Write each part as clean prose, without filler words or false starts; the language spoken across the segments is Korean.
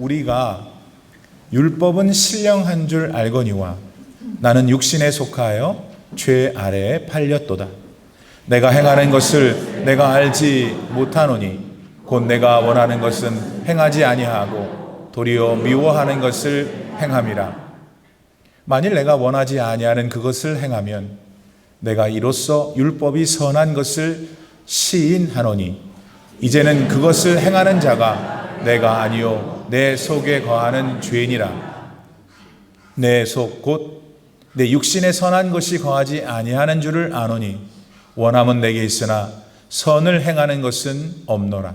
우리가 율법은 신령한 줄 알거니와 나는 육신에 속하여 죄 아래에 팔렸도다. 내가 행하는 것을 내가 알지 못하노니 곧 내가 원하는 것은 행하지 아니하고 도리어 미워하는 것을 행함이라. 만일 내가 원하지 아니하는 그것을 행하면 내가 이로써 율법이 선한 것을 시인하노니 이제는 그것을 행하는 자가 내가 아니요 내 속에 거하는 죄니라. 내 속 곧 내 육신에 선한 것이 거하지 아니하는 줄을 아노니 원함은 내게 있으나 선을 행하는 것은 없노라.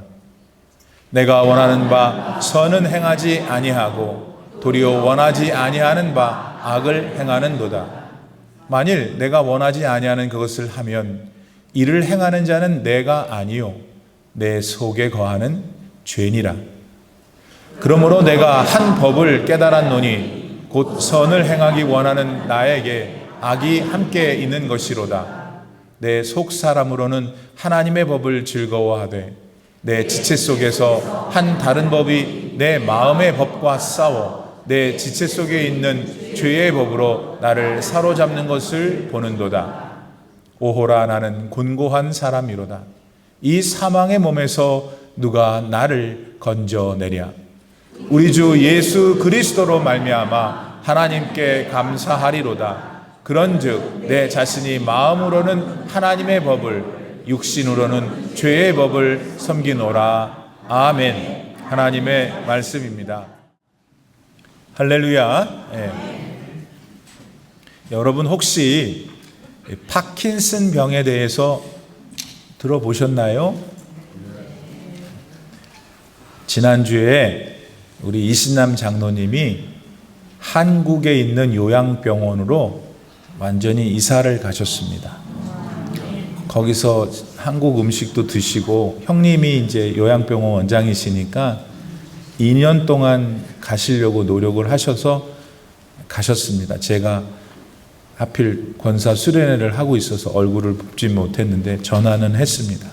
내가 원하는 바 선은 행하지 아니하고 도리어 원하지 아니하는 바 악을 행하는도다. 만일 내가 원하지 아니하는 그것을 하면 이를 행하는 자는 내가 아니요 내 속에 거하는 죄니라. 그러므로 내가 한 법을 깨달았노니 곧 선을 행하기 원하는 나에게 악이 함께 있는 것이로다. 내 속 사람으로는 하나님의 법을 즐거워하되 내 지체 속에서 한 다른 법이 내 마음의 법과 싸워 내 지체 속에 있는 죄의 법으로 나를 사로잡는 것을 보는도다. 오호라, 나는 곤고한 사람이로다. 이 사망의 몸에서 누가 나를 건져내랴. 우리 주 예수 그리스도로 말미암아 하나님께 감사하리로다. 그런즉 내 자신이 마음으로는 하나님의 법을 육신으로는 죄의 법을 섬기노라. 아멘. 하나님의 말씀입니다. 할렐루야. 네. 여러분 혹시 파킨슨 병에 대해서 들어보셨나요? 지난주에 우리 이신남 장로님이 한국에 있는 요양병원으로 완전히 이사를 가셨습니다. 거기서 한국 음식도 드시고, 형님이 이제 요양병원 원장이시니까 2년 동안 가시려고 노력을 하셔서 가셨습니다. 제가 하필 권사 수련회를 하고 있어서 얼굴을 뵙지 못했는데 전화는 했습니다.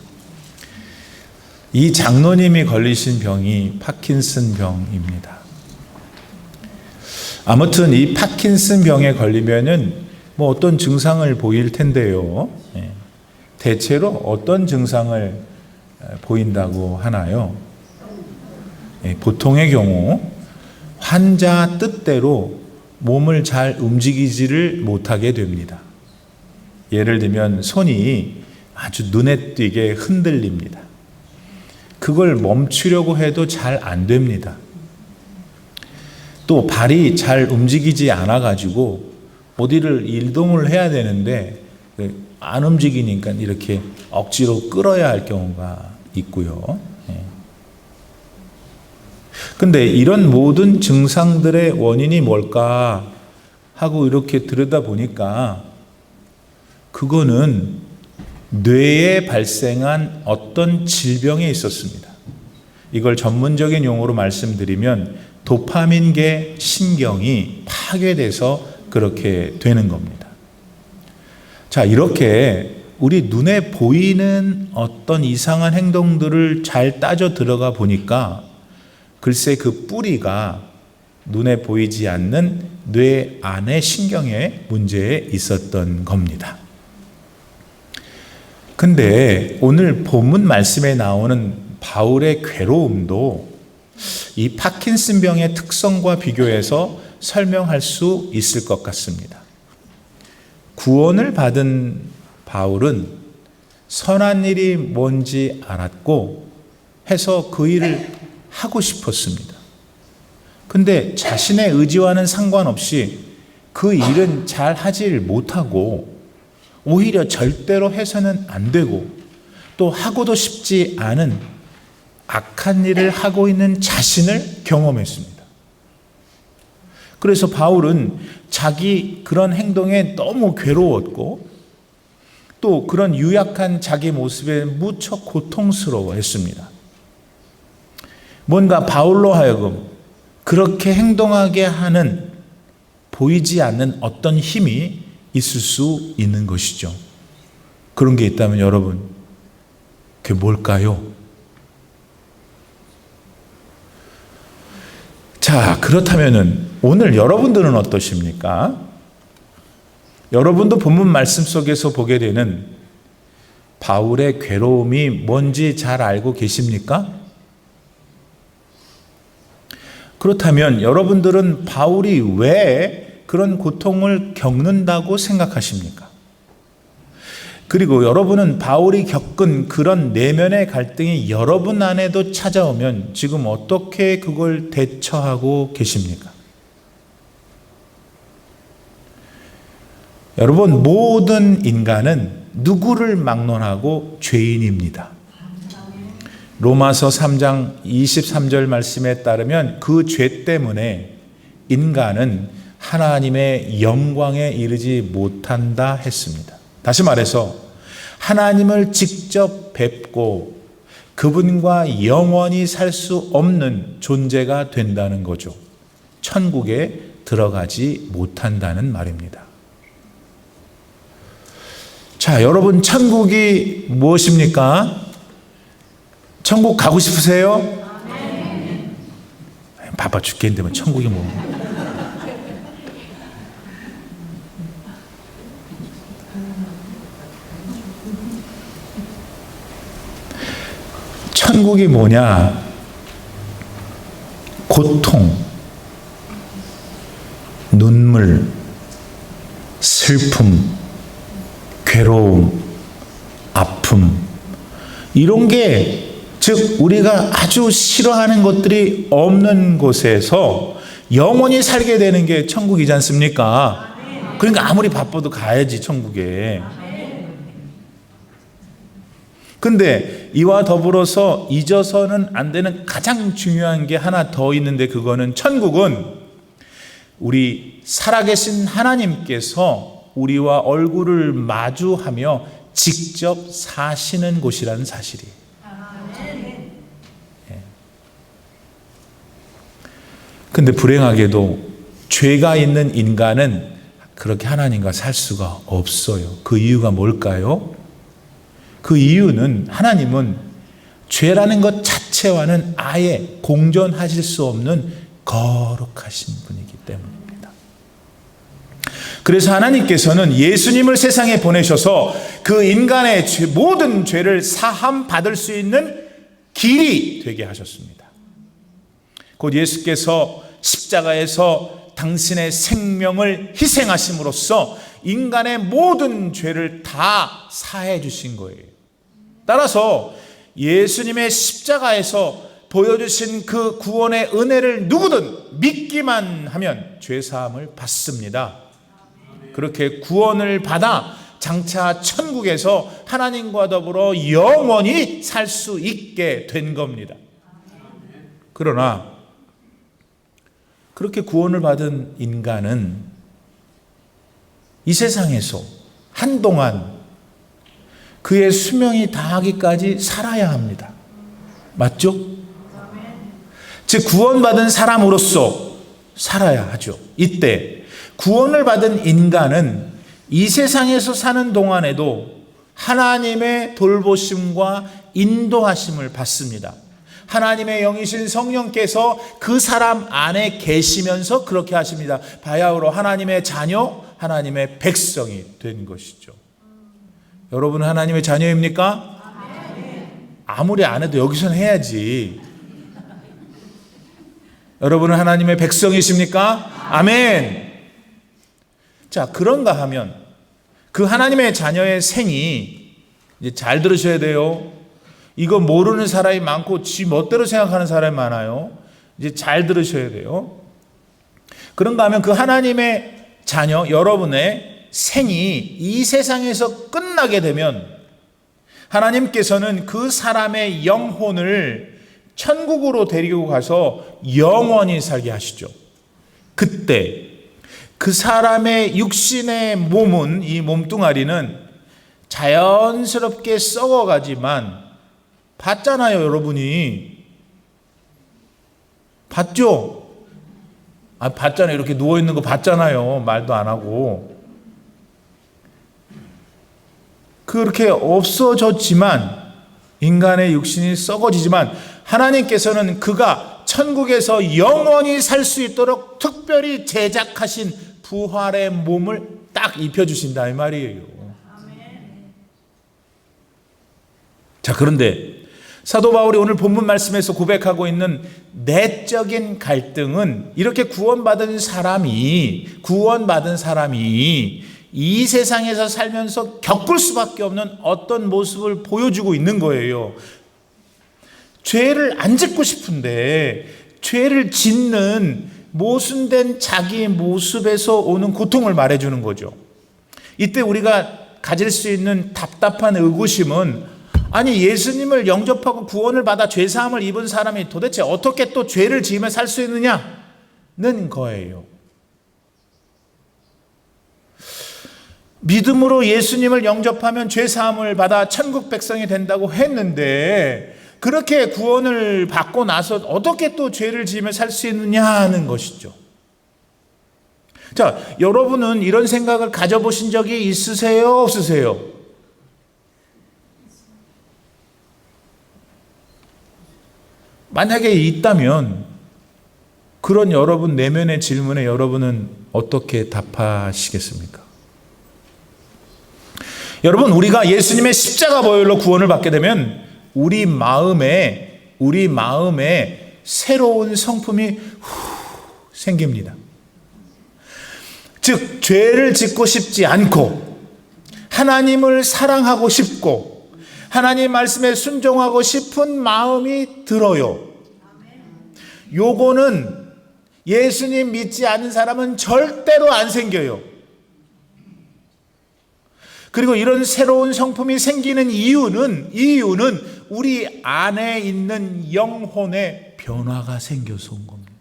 이 장로님이 걸리신 병이 파킨슨 병입니다. 아무튼 이 파킨슨 병에 걸리면은 뭐 어떤 증상을 보일 텐데요. 대체로 어떤 증상을 보인다고 하나요? 보통의 경우 환자 뜻대로 몸을 잘 움직이지를 못하게 됩니다. 예를 들면 손이 아주 눈에 띄게 흔들립니다. 그걸 멈추려고 해도 잘 안 됩니다. 또 발이 잘 움직이지 않아 가지고 어디를 이동을 해야 되는데 안 움직이니까 이렇게 억지로 끌어야 할 경우가 있고요. 근데 이런 모든 증상들의 원인이 뭘까 하고 이렇게 들여다보니까 그거는 뇌에 발생한 어떤 질병에 있었습니다. 이걸 전문적인 용어로 말씀드리면 도파민계 신경이 파괴돼서 그렇게 되는 겁니다. 자, 이렇게 우리 눈에 보이는 어떤 이상한 행동들을 잘 따져 들어가 보니까 글쎄 그 뿌리가 눈에 보이지 않는 뇌 안의 신경의 문제에 있었던 겁니다. 근데 오늘 본문 말씀에 나오는 바울의 괴로움도 이 파킨슨 병의 특성과 비교해서 설명할 수 있을 것 같습니다. 구원을 받은 바울은 선한 일이 뭔지 알았고 해서 그 일을 하고 싶었습니다. 근데 자신의 의지와는 상관없이 그 일은 잘 하질 못하고 오히려 절대로 해서는 안 되고 또 하고도 싶지 않은 악한 일을 하고 있는 자신을 경험했습니다. 그래서 바울은 자기 그런 행동에 너무 괴로웠고 또 그런 유약한 자기 모습에 무척 고통스러워했습니다. 뭔가 바울로 하여금 그렇게 행동하게 하는 보이지 않는 어떤 힘이 있을 수 있는 것이죠. 그런 게 있다면 여러분, 그게 뭘까요? 자, 그렇다면은 오늘 여러분들은 어떠십니까? 여러분도 본문 말씀 속에서 보게 되는 바울의 괴로움이 뭔지 잘 알고 계십니까? 그렇다면 여러분들은 바울이 왜 그런 고통을 겪는다고 생각하십니까? 그리고 여러분은 바울이 겪은 그런 내면의 갈등이 여러분 안에도 찾아오면 지금 어떻게 그걸 대처하고 계십니까? 여러분, 모든 인간은 누구를 막론하고 죄인입니다. 로마서 3장 23절 말씀에 따르면 그 죄 때문에 인간은 하나님의 영광에 이르지 못한다 했습니다. 다시 말해서 하나님을 직접 뵙고 그분과 영원히 살 수 없는 존재가 된다는 거죠. 천국에 들어가지 못한다는 말입니다. 자, 여러분, 천국이 무엇입니까? 천국 가고 싶으세요? 바빠 죽겠는데 뭐 천국이 뭐. 천국이 뭐냐? 고통, 눈물, 슬픔, 괴로움, 아픔, 이런 게 즉 우리가 아주 싫어하는 것들이 없는 곳에서 영원히 살게 되는 게 천국이지 않습니까? 그러니까 아무리 바빠도 가야지 천국에. 근데 이와 더불어서 잊어서는 안 되는 가장 중요한 게 하나 더 있는데, 그거는 천국은 우리 살아계신 하나님께서 우리와 얼굴을 마주하며 직접 사시는 곳이라는 사실이에요. 근데 불행하게도 죄가 있는 인간은 그렇게 하나님과 살 수가 없어요. 그 이유가 뭘까요? 그 이유는 하나님은 죄라는 것 자체와는 아예 공존하실 수 없는 거룩하신 분이기 때문입니다. 그래서 하나님께서는 예수님을 세상에 보내셔서 그 인간의 모든 죄를 사함 받을 수 있는 길이 되게 하셨습니다. 곧 예수께서 십자가에서 당신의 생명을 희생하심으로써 인간의 모든 죄를 다 사해 주신 거예요. 따라서 예수님의 십자가에서 보여주신 그 구원의 은혜를 누구든 믿기만 하면 죄 사함을 받습니다. 그렇게 구원을 받아 장차 천국에서 하나님과 더불어 영원히 살 수 있게 된 겁니다. 그러나 그렇게 구원을 받은 인간은 이 세상에서 한동안 그의 수명이 다하기까지 살아야 합니다. 맞죠? 즉 구원받은 사람으로서 살아야 하죠. 이때 구원을 받은 인간은 이 세상에서 사는 동안에도 하나님의 돌보심과 인도하심을 받습니다. 하나님의 영이신 성령께서 그 사람 안에 계시면서 그렇게 하십니다. 바야흐로 하나님의 자녀, 하나님의 백성이 된 것이죠. 여러분은 하나님의 자녀입니까? 아무리 안 해도 여기서는 해야지. 여러분은 하나님의 백성이십니까? 아멘. 자, 그런가 하면 그 하나님의 자녀의 생이, 이제 잘 들으셔야 돼요. 이거 모르는 사람이 많고 지 멋대로 생각하는 사람이 많아요. 이제 잘 들으셔야 돼요. 그런가 하면 그 하나님의 자녀 여러분의 생이 이 세상에서 끝나게 되면 하나님께서는 그 사람의 영혼을 천국으로 데리고 가서 영원히 살게 하시죠. 그때 그 사람의 육신의 몸은, 이 몸뚱아리는 자연스럽게 썩어가지만 봤잖아요, 여러분이. 봤죠? 봤잖아요. 이렇게 누워있는 거 봤잖아요. 말도 안 하고. 그렇게 없어졌지만, 인간의 육신이 썩어지지만 하나님께서는 그가 천국에서 영원히 살 수 있도록 특별히 제작하신 부활의 몸을 딱 입혀주신다 이 말이에요. 자, 그런데 사도 바울이 오늘 본문 말씀에서 고백하고 있는 내적인 갈등은 이렇게 구원받은 사람이 이 세상에서 살면서 겪을 수밖에 없는 어떤 모습을 보여주고 있는 거예요. 죄를 안 짓고 싶은데 죄를 짓는 모순된 자기 모습에서 오는 고통을 말해주는 거죠. 이때 우리가 가질 수 있는 답답한 의구심은, 아니 예수님을 영접하고 구원을 받아 죄사함을 입은 사람이 도대체 어떻게 또 죄를 지으며 살 수 있느냐는 거예요. 믿음으로 예수님을 영접하면 죄사함을 받아 천국 백성이 된다고 했는데, 그렇게 구원을 받고 나서 어떻게 또 죄를 지으며 살 수 있느냐는 것이죠. 자, 여러분은 이런 생각을 가져보신 적이 있으세요? 없으세요? 만약에 있다면 그런 여러분 내면의 질문에 여러분은 어떻게 답하시겠습니까? 여러분, 우리가 예수님의 십자가 보혈로 구원을 받게 되면 우리 마음에 새로운 성품이 생깁니다. 즉, 죄를 짓고 싶지 않고 하나님을 사랑하고 싶고 하나님 말씀에 순종하고 싶은 마음이 들어요. 요거는 예수님 믿지 않은 사람은 절대로 안 생겨요. 그리고 이런 새로운 성품이 생기는 이유는 우리 안에 있는 영혼의 변화가 생겨서 온 겁니다.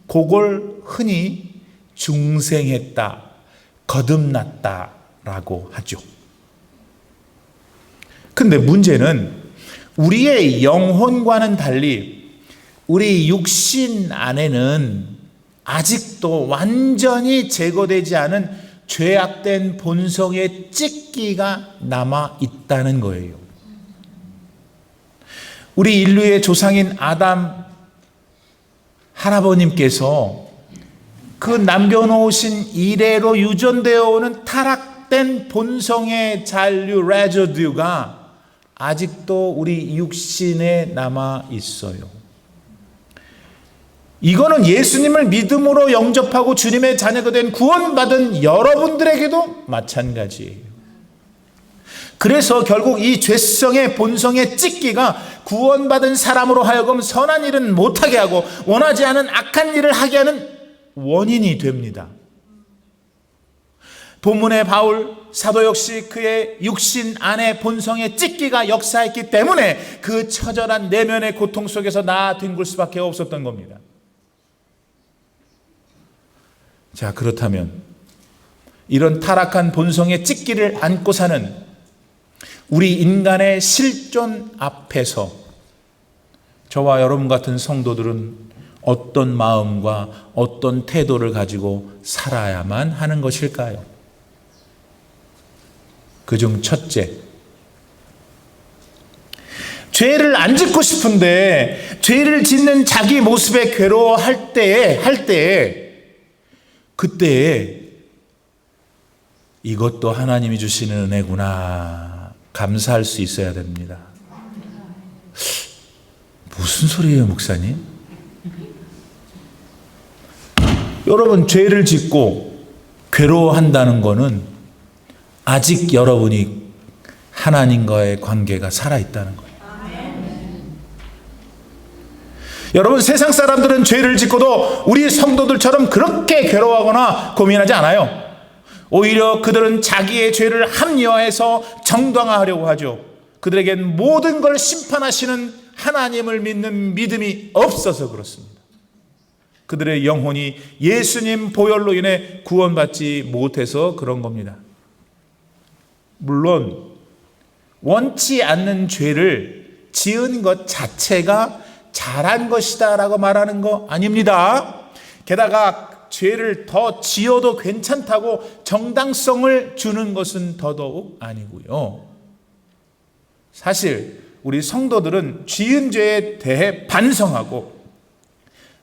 그걸 흔히 중생했다, 거듭났다라고 하죠. 근데 문제는 우리의 영혼과는 달리 우리 육신 안에는 아직도 완전히 제거되지 않은 죄악된 본성의 찢기가 남아 있다는 거예요. 우리 인류의 조상인 아담 할아버님께서 그 남겨놓으신 이래로 유전되어 오는 타락된 본성의 잔류 레저듀가 아직도 우리 육신에 남아 있어요. 이거는 예수님을 믿음으로 영접하고 주님의 자녀가 된 구원받은 여러분들에게도 마찬가지예요. 그래서 결국 이 죄성의 본성의 찢기가 구원받은 사람으로 하여금 선한 일은 못하게 하고 원하지 않은 악한 일을 하게 하는 원인이 됩니다. 본문의 바울 사도 역시 그의 육신 안의 본성의 찢기가 역사했기 때문에 그 처절한 내면의 고통 속에서 나뒹굴 수밖에 없었던 겁니다. 자, 그렇다면 이런 타락한 본성의 찢기를 안고 사는 우리 인간의 실존 앞에서 저와 여러분 같은 성도들은 어떤 마음과 어떤 태도를 가지고 살아야만 하는 것일까요? 그중 첫째, 죄를 안 짓고 싶은데 죄를 짓는 자기 모습에 괴로워할 때에 그때 이것도 하나님이 주시는 은혜구나 감사할 수 있어야 됩니다. 무슨 소리예요, 목사님? 여러분, 죄를 짓고 괴로워한다는 것은 아직 여러분이 하나님과의 관계가 살아있다는 거예요. 여러분, 세상 사람들은 죄를 짓고도 우리 성도들처럼 그렇게 괴로워하거나 고민하지 않아요. 오히려 그들은 자기의 죄를 합리화해서 정당화하려고 하죠. 그들에겐 모든 걸 심판하시는 하나님을 믿는 믿음이 없어서 그렇습니다. 그들의 영혼이 예수님 보혈로 인해 구원받지 못해서 그런 겁니다. 물론 원치 않는 죄를 지은 것 자체가 잘한 것이다 라고 말하는 거 아닙니다. 게다가 죄를 더 지어도 괜찮다고 정당성을 주는 것은 더더욱 아니고요. 사실 우리 성도들은 지은 죄에 대해 반성하고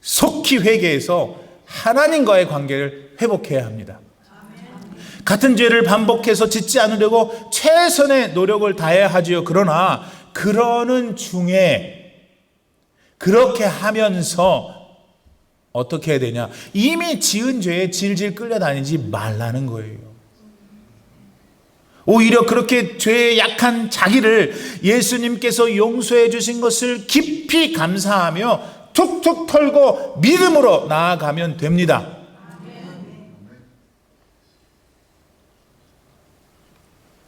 속히 회개해서 하나님과의 관계를 회복해야 합니다. 같은 죄를 반복해서 짓지 않으려고 최선의 노력을 다해야 하지요. 그러나 그러는 중에 그렇게 하면서 어떻게 해야 되냐? 이미 지은 죄에 질질 끌려다니지 말라는 거예요. 오히려 그렇게 죄에 약한 자기를 예수님께서 용서해 주신 것을 깊이 감사하며 툭툭 털고 믿음으로 나아가면 됩니다.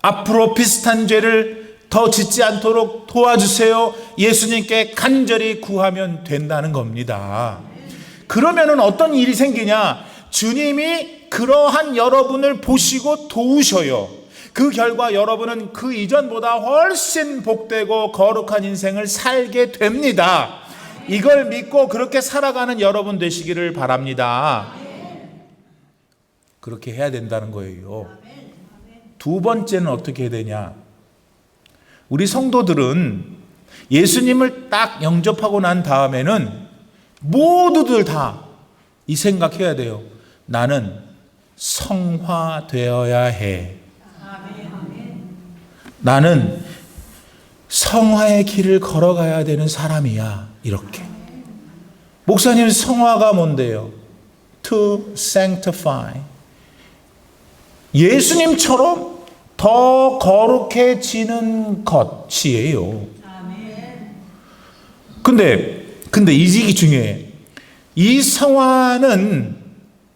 앞으로 비슷한 죄를 더 짓지 않도록 도와주세요. 예수님께 간절히 구하면 된다는 겁니다. 그러면은 어떤 일이 생기냐? 주님이 그러한 여러분을 보시고 도우셔요. 그 결과 여러분은 그 이전보다 훨씬 복되고 거룩한 인생을 살게 됩니다. 이걸 믿고 그렇게 살아가는 여러분 되시기를 바랍니다. 그렇게 해야 된다는 거예요. 두 번째는 어떻게 해야 되냐? 우리 성도들은 예수님을 딱 영접하고 난 다음에는 모두들 다 이 생각해야 돼요. 나는 성화되어야 해. 나는 성화의 길을 걸어가야 되는 사람이야. 이렇게. 목사님, 성화가 뭔데요? To sanctify. 예수님처럼 더 거룩해지는 것이에요. 근데 이게 중요해. 이 성화는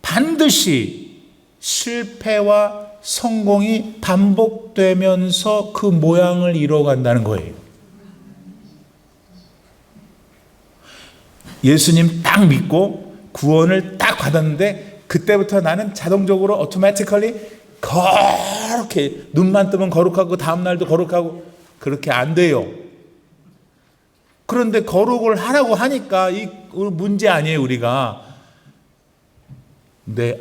반드시 실패와 성공이 반복되면서 그 모양을 이루어간다는 거예요. 예수님 딱 믿고 구원을 딱 받았는데 그때부터 나는 자동적으로 automatically 거룩해. 눈만 뜨면 거룩하고 다음 날도 거룩하고 그렇게 안 돼요. 그런데 거룩을 하라고 하니까 이 문제 아니에요, 우리가. 근데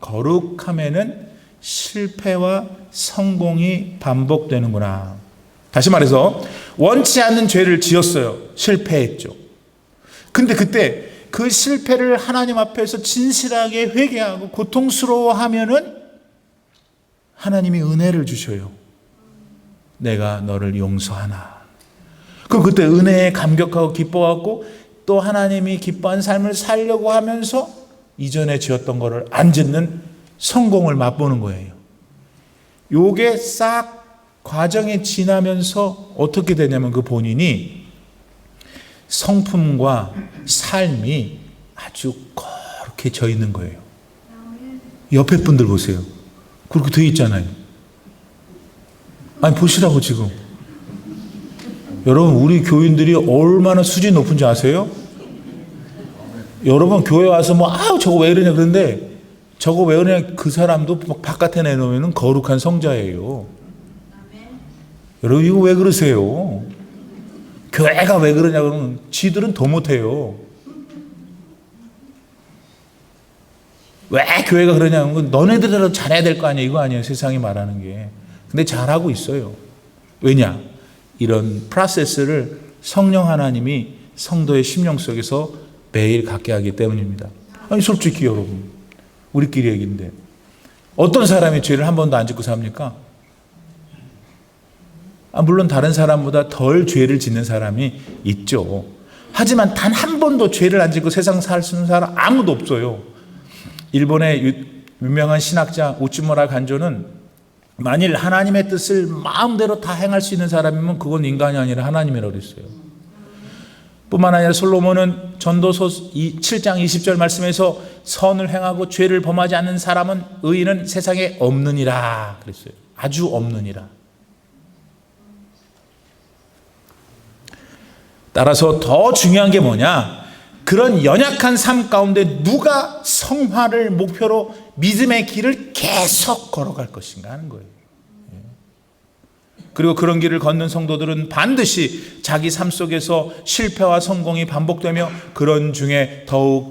거룩하면은 실패와 성공이 반복되는구나. 다시 말해서 원치 않는 죄를 지었어요. 실패했죠. 근데 그때 그 실패를 하나님 앞에서 진실하게 회개하고 고통스러워하면은 하나님이 은혜를 주셔요. 내가 너를 용서하나. 그럼 그때 은혜에 감격하고 기뻐하고 또 하나님이 기뻐한 삶을 살려고 하면서 이전에 지었던 거를 안 짓는 성공을 맛보는 거예요. 요게 싹 과정에 지나면서 어떻게 되냐면 그 본인이 성품과 삶이 아주 거룩해져 있는 거예요. 옆에 분들 보세요. 그렇게 돼 있잖아요. 아니 보시라고 지금. 여러분 우리 교인들이 얼마나 수준이 높은지 아세요? 여러분 교회 와서 저거 왜 이러냐 그런데 저거 왜 그러냐 그 사람도 바깥에 내놓으면 거룩한 성자예요. 여러분 이거 왜 그러세요? 교회가 왜 그러냐 그러면 지들은 더 못해요. 왜 교회가 그러냐면 너네들이라도 잘해야 될 거 아니야 이거 아니에요. 세상이 말하는 게. 근데 잘하고 있어요. 왜냐? 이런 프로세스를 성령 하나님이 성도의 심령 속에서 매일 갖게 하기 때문입니다. 아니 솔직히 여러분 우리끼리 얘기인데 어떤 사람이 죄를 한 번도 안 짓고 삽니까? 물론 다른 사람보다 덜 죄를 짓는 사람이 있죠. 하지만 단 한 번도 죄를 안 짓고 세상 살 수 있는 사람 아무도 없어요. 일본의 유명한 신학자 우츠무라 간조는 만일 하나님의 뜻을 마음대로 다 행할 수 있는 사람이면 그건 인간이 아니라 하나님이라고 그랬어요. 뿐만 아니라 솔로몬은 전도서 7장 20절 말씀에서 선을 행하고 죄를 범하지 않는 사람은 의인은 세상에 없느니라 그랬어요. 아주 없느니라. 따라서 더 중요한 게 뭐냐? 그런 연약한 삶 가운데 누가 성화를 목표로 믿음의 길을 계속 걸어갈 것인가 하는 거예요. 그리고 그런 길을 걷는 성도들은 반드시 자기 삶 속에서 실패와 성공이 반복되며 그런 중에 더욱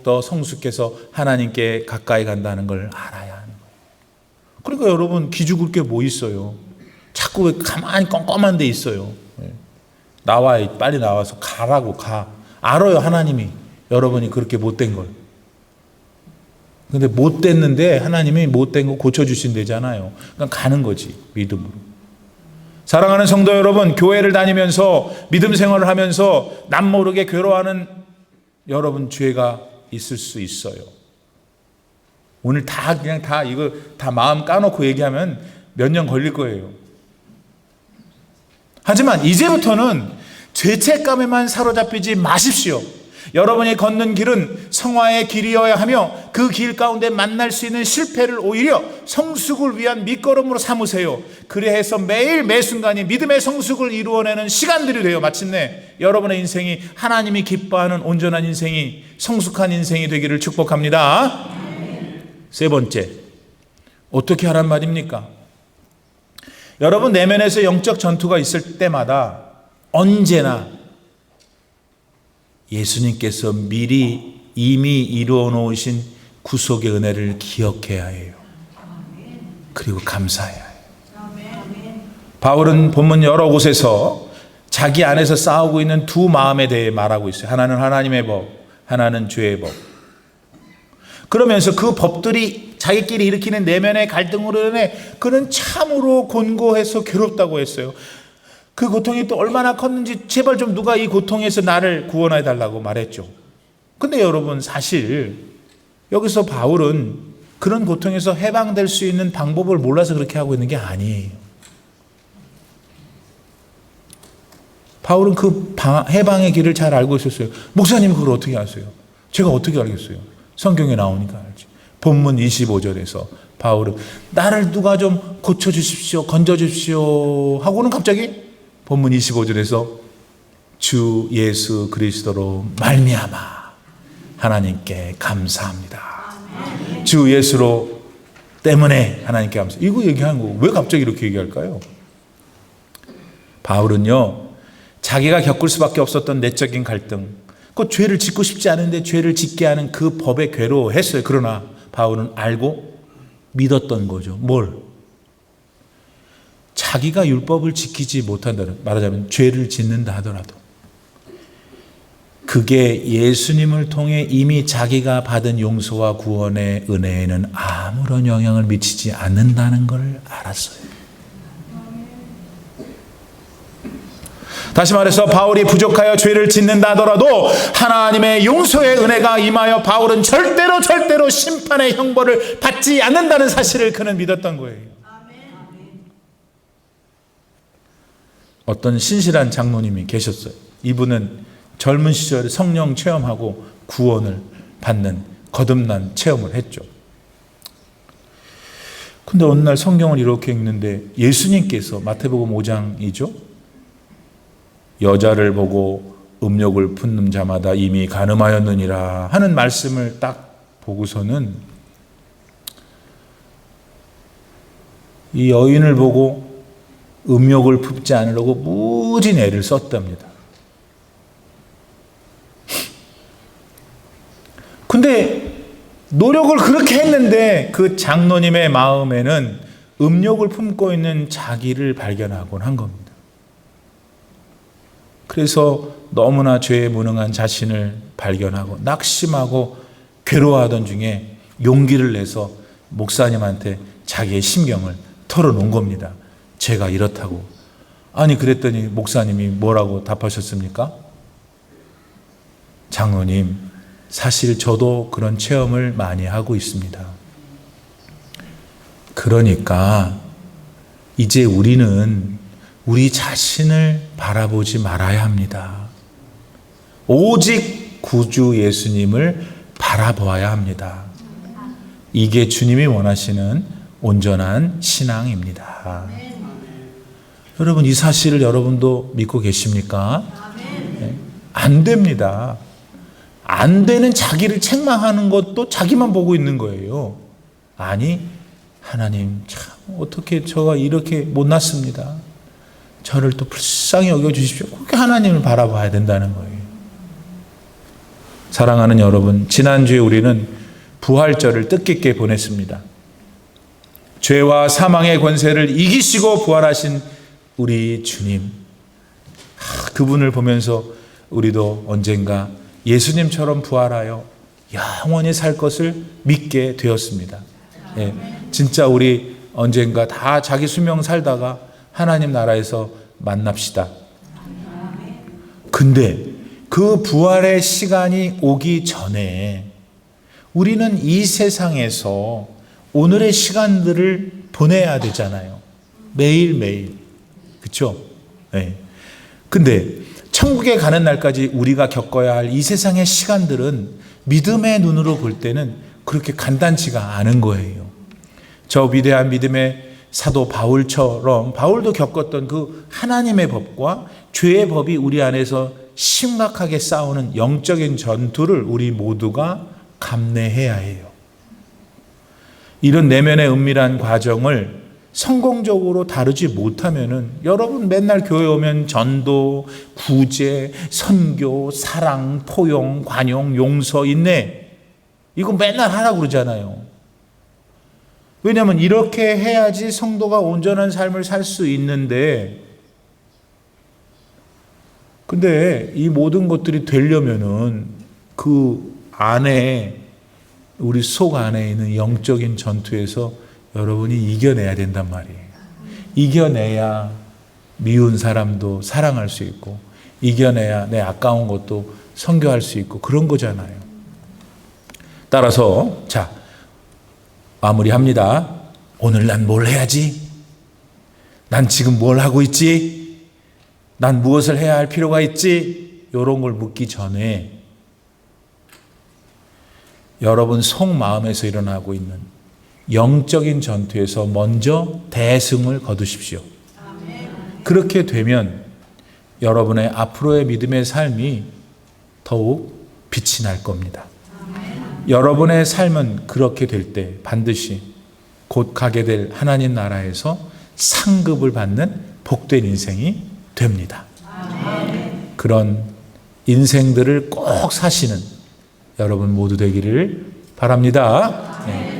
더 성숙해서 하나님께 가까이 간다는 걸 알아야 하는 거예요. 그러니까 여러분 기죽을 게 뭐 있어요? 자꾸 왜 가만히 껌껌한 데 있어요. 빨리 나와서 가라고 가. 알아요 하나님이 여러분이 그렇게 못된 걸. 근데 못됐는데 하나님이 못된 거 고쳐주신대잖아요. 그러니까 가는 거지, 믿음으로. 사랑하는 성도 여러분, 교회를 다니면서 믿음 생활을 하면서 남 모르게 괴로워하는 여러분 죄가 있을 수 있어요. 오늘 그냥 이거 다 마음 까놓고 얘기하면 몇 년 걸릴 거예요. 하지만 이제부터는 죄책감에만 사로잡히지 마십시오. 여러분이 걷는 길은 성화의 길이어야 하며 그 길 가운데 만날 수 있는 실패를 오히려 성숙을 위한 밑거름으로 삼으세요. 그래서 매일 매순간이 믿음의 성숙을 이루어내는 시간들이 돼요. 마침내 여러분의 인생이 하나님이 기뻐하는 온전한 인생이, 성숙한 인생이 되기를 축복합니다. 세 번째, 어떻게 하란 말입니까? 여러분 내면에서 영적 전투가 있을 때마다 언제나 예수님께서 미리 이미 이루어 놓으신 구속의 은혜를 기억해야 해요. 그리고 감사해야 해요. 바울은 본문 여러 곳에서 자기 안에서 싸우고 있는 두 마음에 대해 말하고 있어요. 하나는 하나님의 법, 하나는 죄의 법. 그러면서 그 법들이 자기끼리 일으키는 내면의 갈등으로 인해 그는 참으로 곤고해서 괴롭다고 했어요. 그 고통이 또 얼마나 컸는지 제발 좀 누가 이 고통에서 나를 구원해 달라고 말했죠. 근데 여러분 사실 여기서 바울은 그런 고통에서 해방될 수 있는 방법을 몰라서 그렇게 하고 있는 게 아니에요. 바울은 그 해방의 길을 잘 알고 있었어요. 목사님은 그걸 어떻게 아세요? 제가 어떻게 알겠어요? 성경에 나오니까 알지. 본문 25절에서 바울은 나를 누가 좀 고쳐주십시오, 건져주십시오 하고는 갑자기 본문 25절에서 주 예수 그리스도로 말미암아 하나님께 감사합니다. 주 예수로 때문에 하나님께 감사. 이거 얘기하는 거 왜 갑자기 이렇게 얘기할까요? 바울은요, 자기가 겪을 수밖에 없었던 내적인 갈등, 그 죄를 짓고 싶지 않은데 죄를 짓게 하는 그 법에 괴로워했어요. 그러나 바울은 알고 믿었던 거죠. 뭘? 자기가 율법을 지키지 못한다는, 말하자면 죄를 짓는다 하더라도 그게 예수님을 통해 이미 자기가 받은 용서와 구원의 은혜에는 아무런 영향을 미치지 않는다는 걸 알았어요. 다시 말해서 바울이 부족하여 죄를 짓는다 하더라도 하나님의 용서의 은혜가 임하여 바울은 절대로 심판의 형벌을 받지 않는다는 사실을 그는 믿었던 거예요. 어떤 신실한 장로님이 계셨어요. 이분은 젊은 시절에 성령 체험하고 구원을 받는 거듭난 체험을 했죠. 근데 어느 날 성경을 이렇게 읽는데 예수님께서 마태복음 5장이죠. 여자를 보고 음욕을 품는 자마다 이미 간음하였느니라 하는 말씀을 딱 보고서는 이 여인을 보고 음욕을 품지 않으려고 무진 애를 썼답니다. 근데 노력을 그렇게 했는데 그 장로님의 마음에는 음욕을 품고 있는 자기를 발견하곤 한 겁니다. 그래서 너무나 죄에 무능한 자신을 발견하고 낙심하고 괴로워하던 중에 용기를 내서 목사님한테 자기의 심경을 털어놓은 겁니다. 제가 이렇다고. 아니 그랬더니 목사님이 뭐라고 답하셨습니까? 장로님, 사실 저도 그런 체험을 많이 하고 있습니다. 그러니까 이제 우리는 우리 자신을 바라보지 말아야 합니다. 오직 구주 예수님을 바라보아야 합니다. 이게 주님이 원하시는 온전한 신앙입니다. 여러분, 이 사실을 여러분도 믿고 계십니까? 네? 안 됩니다. 안 되는 자기를 책망하는 것도 자기만 보고 있는 거예요. 아니, 하나님 참 어떻게 저가 이렇게 못났습니다. 저를 또 불쌍히 여겨주십시오. 그렇게 하나님을 바라봐야 된다는 거예요. 사랑하는 여러분, 지난주에 우리는 부활절을 뜻깊게 보냈습니다. 죄와 사망의 권세를 이기시고 부활하신 우리 주님, 그분을 보면서 우리도 언젠가 예수님처럼 부활하여 영원히 살 것을 믿게 되었습니다. 예, 진짜 우리 언젠가 다 자기 수명 살다가 하나님 나라에서 만납시다. 근데 그 부활의 시간이 오기 전에 우리는 이 세상에서 오늘의 시간들을 보내야 되잖아요. 매일매일. 그렇죠? 네. 근데 천국에 가는 날까지 우리가 겪어야 할 이 세상의 시간들은 믿음의 눈으로 볼 때는 그렇게 간단치가 않은 거예요. 저 위대한 믿음의 사도 바울처럼 바울도 겪었던 그 하나님의 법과 죄의 법이 우리 안에서 심각하게 싸우는 영적인 전투를 우리 모두가 감내해야 해요. 이런 내면의 은밀한 과정을 성공적으로 다루지 못하면은 여러분 맨날 교회 오면 전도, 구제, 선교, 사랑, 포용, 관용, 용서, 인내 이거 맨날 하라고 그러잖아요. 왜냐하면 이렇게 해야지 성도가 온전한 삶을 살 수 있는데, 근데 이 모든 것들이 되려면은 그 안에 우리 속 안에 있는 영적인 전투에서 여러분이 이겨내야 된단 말이에요. 이겨내야 미운 사람도 사랑할 수 있고, 이겨내야 내 아까운 것도 선교할 수 있고 그런 거잖아요. 따라서 자, 마무리합니다. 오늘 난 뭘 해야지? 난 지금 뭘 하고 있지? 난 무엇을 해야 할 필요가 있지? 이런 걸 묻기 전에 여러분 속마음에서 일어나고 있는 영적인 전투에서 먼저 대승을 거두십시오. 그렇게 되면 여러분의 앞으로의 믿음의 삶이 더욱 빛이 날 겁니다. 여러분의 삶은 그렇게 될 때 반드시 곧 가게 될 하나님 나라에서 상급을 받는 복된 인생이 됩니다. 그런 인생들을 꼭 사시는 여러분 모두 되기를 바랍니다. 네.